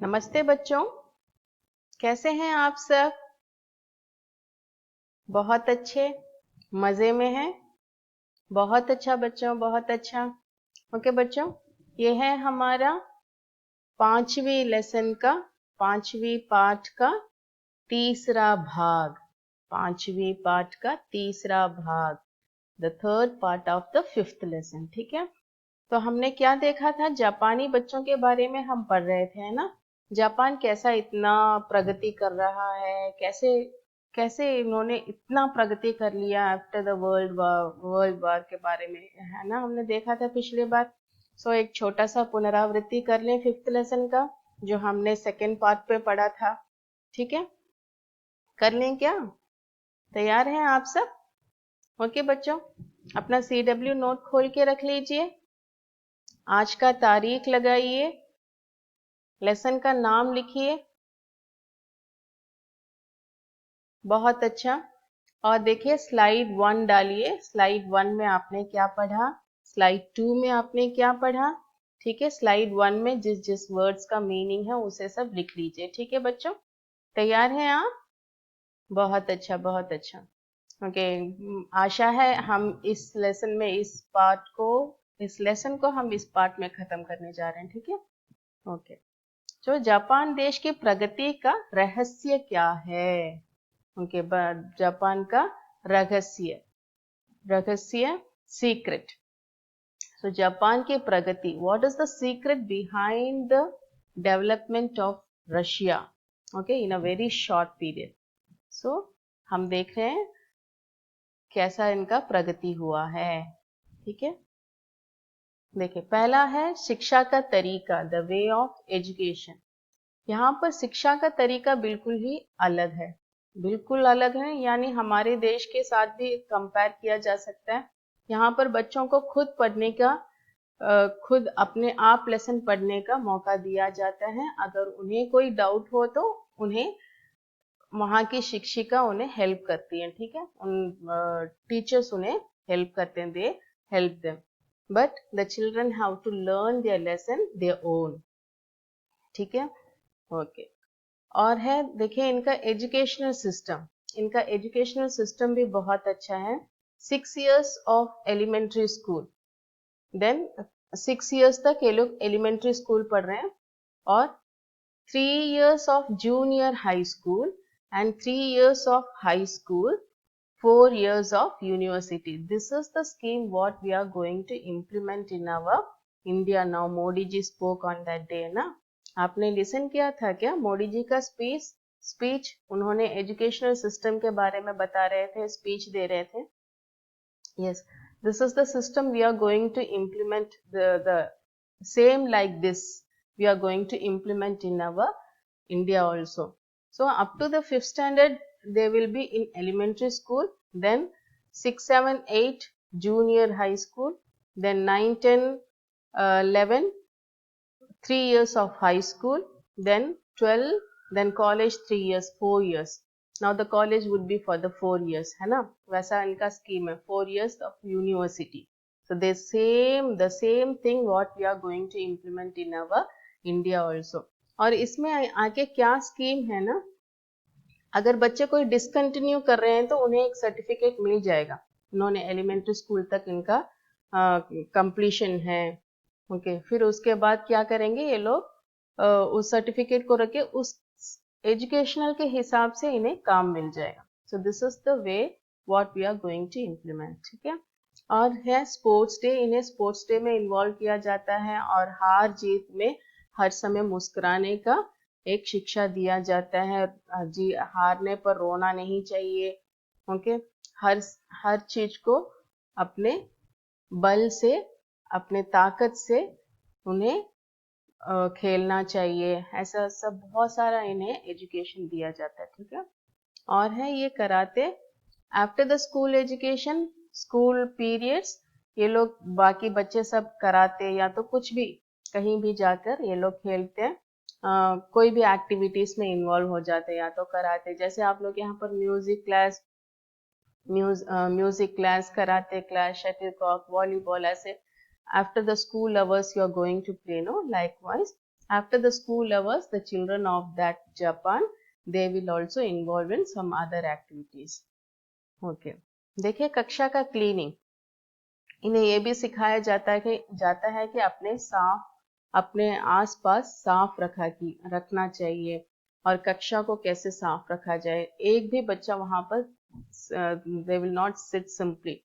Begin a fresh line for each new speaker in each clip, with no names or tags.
नमस्ते बच्चों, कैसे हैं आप सब? बहुत अच्छे, मजे में हैं। बहुत अच्छा बच्चों, बहुत अच्छा। ओके बच्चों, ये है हमारा पांचवी लेसन का, पांचवी पाठ का तीसरा भाग। पांचवी पाठ का तीसरा भाग, the third part of the fifth lesson. ठीक है, तो हमने क्या देखा था? जापानी बच्चों के बारे में हम पढ़ रहे थे, है ना। जापान कैसा इतना प्रगति कर रहा है, कैसे कैसे इन्होंने इतना प्रगति कर लिया आफ्टर द वर्ल्ड वॉर के बारे में, है ना, हमने देखा था पिछले बार। सो एक छोटा सा पुनरावृत्ति कर लें फिफ्थ लेसन का, जो हमने सेकेंड पार्ट पे पढ़ा था। ठीक है, कर लें क्या? तैयार हैं आप सब? ओके बच्चों, अपना CW नोट खोल के रख लीजिए। आज का तारीख लगाइए, लेसन का नाम लिखिए। बहुत अच्छा। और देखिए स्लाइड 1 डालिए। स्लाइड 1 में आपने क्या पढ़ा, स्लाइड 2 में आपने क्या पढ़ा। ठीक है, स्लाइड 1 में जिस जिस वर्ड्स का मीनिंग है उसे सब लिख लीजिए। ठीक है बच्चों, तैयार हैं आप? बहुत अच्छा, बहुत अच्छा। ओके, आशा है हम इस लेसन में इस लेसन को हम इस पार्ट में खत्म करने जा रहे हैं। ठीक है, ओके। जो जापान देश की प्रगति का रहस्य क्या है? उनके बाद जापान का रहस्य सीक्रेट। सो जापान की प्रगति, what is the secret behind the development of Russia, okay, in a very short period. So हम देख रहे हैं कैसा इनका प्रगति हुआ है। ठीक है, देखिए पहला है शिक्षा का तरीका, द वे ऑफ एजुकेशन। यहाँ पर शिक्षा का तरीका बिल्कुल ही अलग है, बिल्कुल अलग है, यानी हमारे देश के साथ भी कंपेयर किया जा सकता है। यहाँ पर बच्चों को खुद पढ़ने का, खुद अपने आप लेसन पढ़ने का मौका दिया जाता है। अगर उन्हें कोई डाउट हो तो उन्हें वहाँ की शिक्षिका उन्हें हेल्प करती है। ठीक है, उन टीचर्स उन्हें हेल्प करते हैं, they help them, but the children have to learn their lesson their own. ठीक है, ओके। और है, देखिए इनका एजुकेशनल सिस्टम भी बहुत अच्छा है। 6 years of elementary school, then 6 years तक ये लोग एलिमेंट्री स्कूल पढ़ रहे हैं, और 3 years of junior high school and 3 years of high school, 4 years of university. This is the scheme what we are going to implement in our India now. Modi ji spoke on that day ना, आपने listen किया था क्या मोदी जी का speech? उन्होंने educational system के बारे में बता रहे थे, स्पीच दे रहे थे। Yes, this is the system we are going to implement, the same like this we are going to implement in our India also. So up to the 5th standard they will be in elementary school, then 6, 7, 8 junior high school, then 9, 10, 11 3 years of high school, then 12, then college 3 years, 4 years. Now the college would be for the 4 years, है ना, वैसा इनका scheme है, 4 years of university. So the same thing what we are going to implement in our India also. और इसमें आगे क्या scheme है ना, अगर बच्चे कोई डिसकंटिन्यू कर रहे हैं तो उन्हें एक सर्टिफिकेट मिल जाएगा। उन्होंने एलिमेंट्री स्कूल तक इनका कंप्लीशन है। ओके, फिर उसके बाद क्या करेंगे ये लोग, उस सर्टिफिकेट को रख के उस एजुकेशनल के हिसाब से इन्हें काम मिल जाएगा। So this is the way what we are going to implement. ठीक है, और है स्पोर्ट्स डे, इन्हें स्पोर्ट्स डे में इन्वॉल्व किया जाता है, और हार जीत में हर समय मुस्कुराने का एक शिक्षा दिया जाता है। जी, हारने पर रोना नहीं चाहिए। ओके, हर चीज को अपने बल से, अपने ताकत से उन्हें खेलना चाहिए। ऐसा सब बहुत सारा इन्हें एजुकेशन दिया जाता है। ठीक है, और है ये कराते। After the school education, school periods, ये लोग बाकी बच्चे सब कराते, या तो कुछ भी कहीं भी जाकर ये लोग खेलते हैं, कोई भी एक्टिविटीज में इन्वॉल्व हो जाते हैं, या तो कराते, जैसे आप लोग यहाँ पर music class, karate class, shuttlecock, volleyball, ऐसे after the school hours you are going to play, no, likewise After the school hours, the children of that Japan, they will also involve in some other activities. Okay. देखिए कक्षा का cleaning, इन्हें ये भी सिखाया जाता है कि अपने आसपास साफ रखना चाहिए और कक्षा को कैसे साफ रखा जाए। एक भी बच्चा वहां पर they will not sit simply,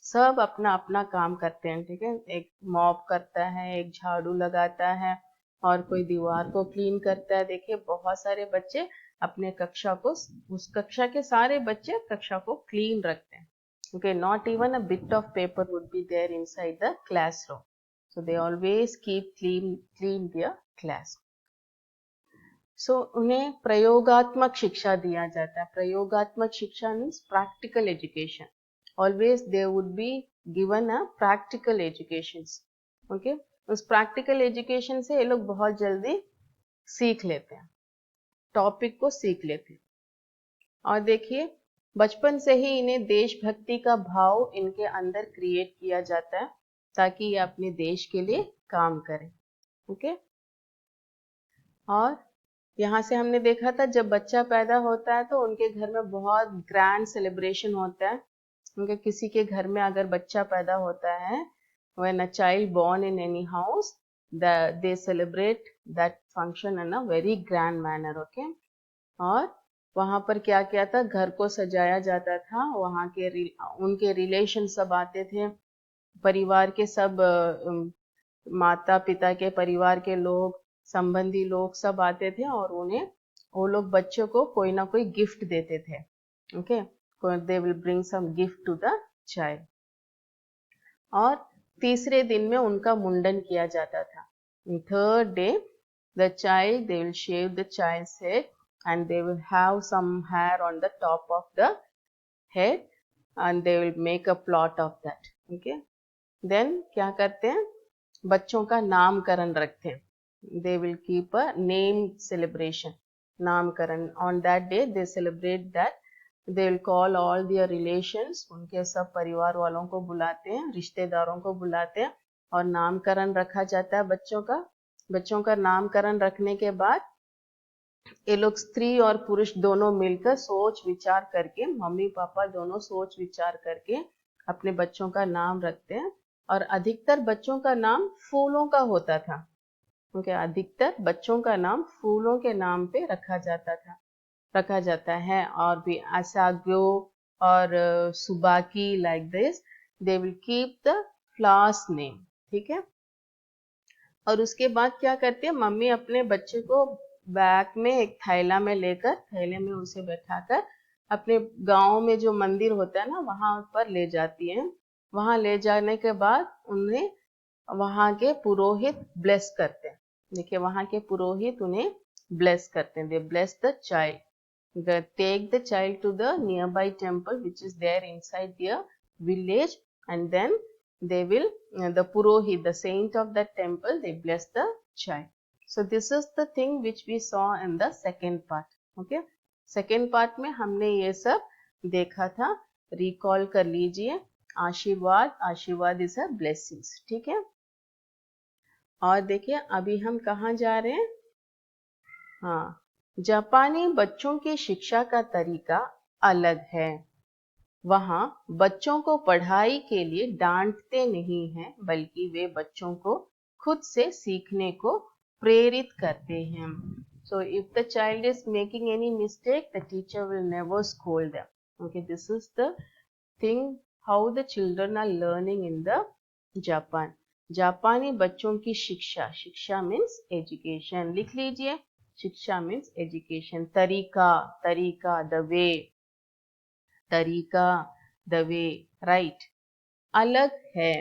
सब अपना अपना काम करते हैं, ठीक है। एक मॉप करता है, एक झाड़ू लगाता है और कोई दीवार को क्लीन करता है। देखिए बहुत सारे बच्चे अपने कक्षा को, उस कक्षा के सारे बच्चे कक्षा को क्लीन रखते हैं। Okay, not even a bit of paper would be there inside the classroom. So they always keep clean their class. So उन्हें प्रयोगात्मक शिक्षा दिया जाता है। प्रयोगात्मक शिक्षा means practical education. Always they would be given a practical educations. Okay, उस practical education से ये लोग बहुत जल्दी सीख लेते हैं, टॉपिक को सीख लेते हैं। और देखिए बचपन से ही इन्हें देशभक्ति का भाव इनके अंदर क्रिएट किया जाता है ताकि ये अपने देश के लिए काम करें। ओके, और यहाँ से हमने देखा था जब बच्चा पैदा होता है तो उनके घर में बहुत ग्रैंड सेलिब्रेशन होता है। उनके किसी के घर में अगर बच्चा पैदा होता है, when a child born in any house, they celebrate that function in a very grand manner. Okay, और वहां पर क्या क्या था, घर को सजाया जाता था, वहां के उनके रिलेशन सब आते थे, परिवार के सब माता पिता के परिवार के लोग, संबंधी लोग सब आते थे और वो लोग बच्चों को कोई ना कोई गिफ्ट देते थे। Okay, they will bring some gift to the child. और तीसरे दिन में उनका मुंडन किया जाता था। Third day the child, they will shave the child's head and they will have some hair on the top of the head and they will make a plot of that. Okay, then क्या करते हैं, बच्चों का नामकरण रखते हैं। they will keep a name celebration, नामकरण। on that day they celebrate that, they will call all their relations, उनके सब परिवार वालों को बुलाते हैं, रिश्तेदारों को बुलाते हैं और नामकरण रखा जाता है बच्चों का। बच्चों का नामकरण रखने के बाद ये लोग स्त्री और पुरुष दोनों मिलकर सोच विचार करके, मम्मी पापा दोनों सोच विचार करके अपने बच्चों का नाम रखते हैं। और अधिकतर बच्चों का नाम फूलों का होता था। क्योंकि अधिकतर बच्चों का नाम फूलों के नाम पे रखा जाता है। और भी असाग्यो और सुबाकी, like this they will keep the flowers name. ठीक है, और उसके बाद क्या करते हैं, मम्मी अपने बच्चे को बैग में एक थैला में लेकर, थैले में उसे बैठाकर अपने गांव में जो मंदिर होता है ना, वहां पर ले जाती है। वहां ले जाने के बाद उन्हें वहां के पुरोहित ब्लेस करते हैं। देखिए वहां के पुरोहित उन्हें ब्लेस करते हैं। They bless the child, they take the child to the nearby temple which is there inside their village and then they will, the purohit, the saint of that temple, they bless the child. So this is the thing which we saw in the second part. Okay, second part में हमने ये सब देखा था, recall कर लीजिए। आशीर्वाद is a blessings। ठीक है, और देखिए अभी हम कहाँ जा रहे हैं। हाँ, जापानी बच्चों की शिक्षा का तरीका अलग है। वहां बच्चों को पढ़ाई के लिए डांटते नहीं हैं, बल्कि वे बच्चों को खुद से सीखने को प्रेरित करते हैं। So if the child is making any mistake, the teacher will never scold them. Okay, this is the thing how the children are learning in the Japan. जापानी बच्चों की शिक्षा means education। लिख लीजिए, शिक्षा means education। तरीका the way, तरीका the way, right। अलग है,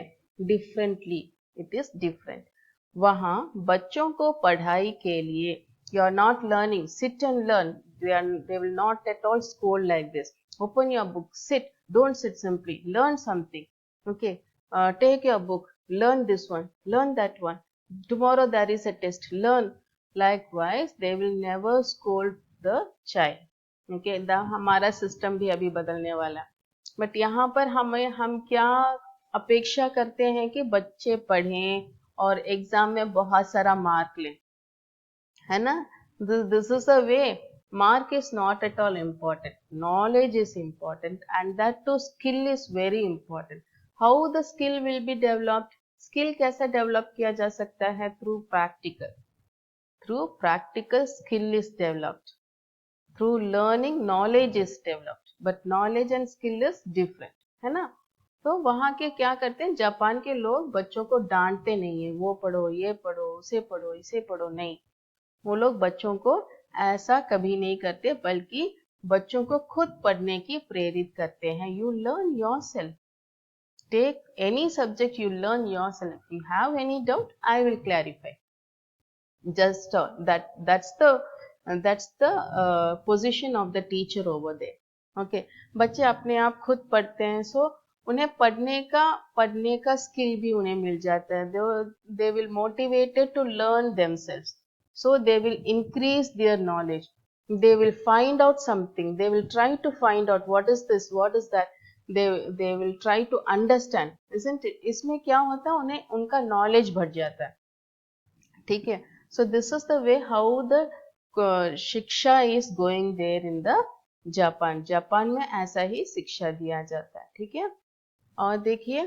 differently, it is different। वहां बच्चों को पढ़ाई के लिए, you are not learning, sit and learn, they will not at all scold like this। open your book, sit, don't sit simply, learn something। okay, take your book, learn this one, learn that one, tomorrow there is a test, learn। likewise they will never scold the child। Okay, हमारा system भी अभी बदलने वाला है। But यहाँ पर हम क्या अपेक्षा करते हैं कि बच्चे पढ़ें और एग्जाम में बहुत सारा मार्क लें। है ना. This is a way. Mark is not at all important. Knowledge is important, and that too skill is very important. How the skill will be developed? Skill कैसे develop किया जा सकता है? Through practical. Through practical skill is developed. Through learning knowledge is developed. But knowledge and skill is different. है ना. तो वहाँ के क्या करते हैं, जापान के लोग बच्चों को डांटते नहीं है, वो पढ़ो, ये पढ़ो, उसे पढ़ो, इसे पढ़ो, नहीं. वो लोग बच्चों को ऐसा कभी नहीं करते, बल्कि बच्चों को खुद पढ़ने की प्रेरित करते हैं. You learn yourself. Take any subject, you learn yourself. You have any doubt, I will clarify. Just that's the position of the teacher over there. Okay. बच्चे अपने आप खुद पढ़ते हैं, so उन्हें पढ़ने का स्किल भी उन्हें मिल जाता है. They will motivated to learn themselves, so they will increase their knowledge. They will find out something. They will try to find out what is this, what is that. They will try to understand, isn't it? इसमें क्या होता है, उन्हें उनका knowledge बढ़ जाता है. ठीक है. So this is the way how the शिक्षा is going there in the Japan. Japan में ऐसा ही शिक्षा दिया जाता है. ठीक है. और देखिए,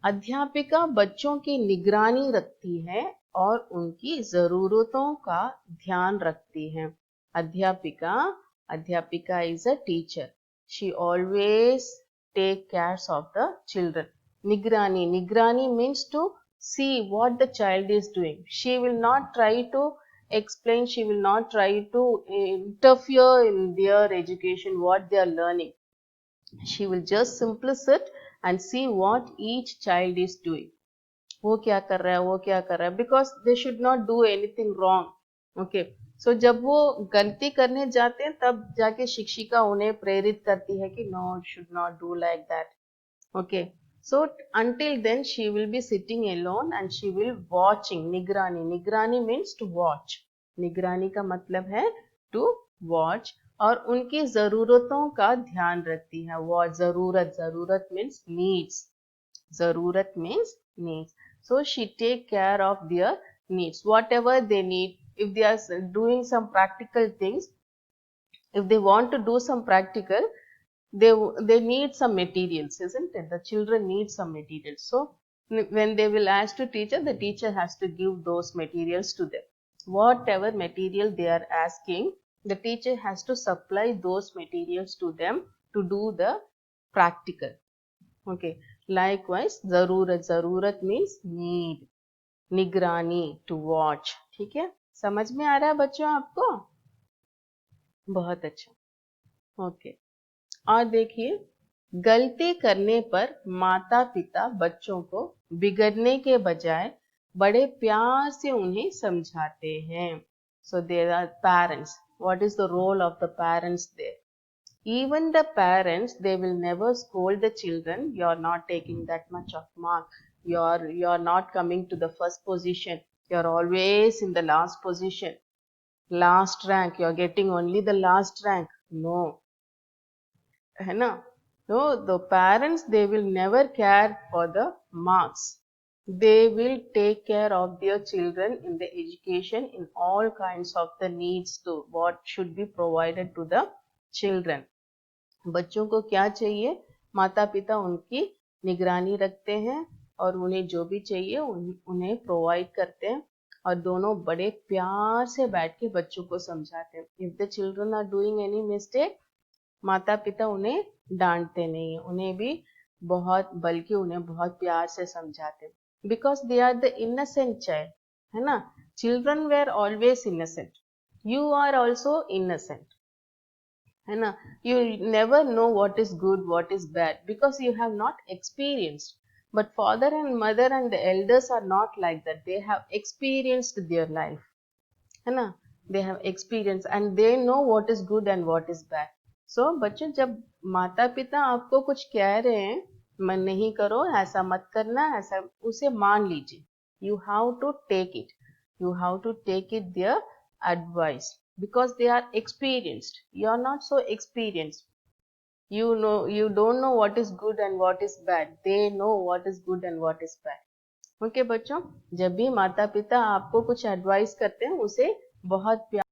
अध्यापिका बच्चों की निगरानी रखती है और उनकी जरूरतों का ध्यान रखती है. अध्यापिका is a teacher. She always take care of the children. Nigrani means to see what the child is doing. She will not try to explain, she will not try to interfere in their education, what they are learning. She will just simply sit and see what each child is doing. वो क्या कर रहा है, because they should not do anything wrong. Okay. So जब वो गलती करने जाते हैं, तब जाके शिक्षिका उन्हें प्रेरित करती है कि no, should not do like that. Okay. So until then she will be sitting alone and she will watching. Nigrani means to watch. निगरानी का मतलब है to watch. और उनकी जरूरतों का ध्यान रखती है. वो जरूरत means needs. Zarurat means needs. So she take care of their needs, whatever they need. If they are doing some practical things, if they want to do some practical, they need some materials, isn't it? The children need some materials. So when they will ask to teacher, the teacher has to give those materials to them. Whatever material they are asking, the teacher has to supply those materials to them to do the practical. Okay. Likewise, जरूरत means need. निगरानी to watch. ठीक है. समझ में आ रहा है बच्चों आपको? बहुत अच्छा. ओके. और देखिए, गलती करने पर माता पिता बच्चों को बिगड़ने के बजाय बड़े प्यार से उन्हें समझाते हैं. So there are parents. What is the role of the parents there? Even the parents, they will never scold the children. You are not taking that much of mark. You are not coming to the first position. You are always in the last position. Last rank. You are getting only the last rank. No. है ना? No, the parents, they will never care for the marks. They will take care of their children in the education, in all kinds of the needs to what should be provided to the children. बच्चों को क्या चाहिए, माता पिता उनकी निगरानी रखते हैं और उन्हें जो भी चाहिए उन्हें प्रोवाइड करते हैं. और दोनों बड़े प्यार से बैठ के बच्चों को समझाते हैं. If the children are doing any mistake, माता पिता उन्हें डांटते नहीं है, उन्हें भी बहुत, बल्कि उन्हें बहुत प्यार से समझाते हैं. Because they are the innocent child, है ना. Children were always innocent. You are also innocent, है ना. You never know what is good, what is bad, because you have not experienced. But father and mother and the elders are not like that. They have experienced their life, है ना. They have experienced and they know what is good and what is bad. So बच्चों, जब माता पिता आपको कुछ कह रहे हैं, मन नहीं करो, ऐसा मत करना, ऐसा, उसे मान लीजिए. You have to take it. You have to take it their advice. Because they are experienced. You are not so experienced. You don't know what is good and what is bad. They know what is good and what is bad. Okay बच्चों, जब भी माता पिता आपको कुछ advice करते हैं, उसे बहुत प्यार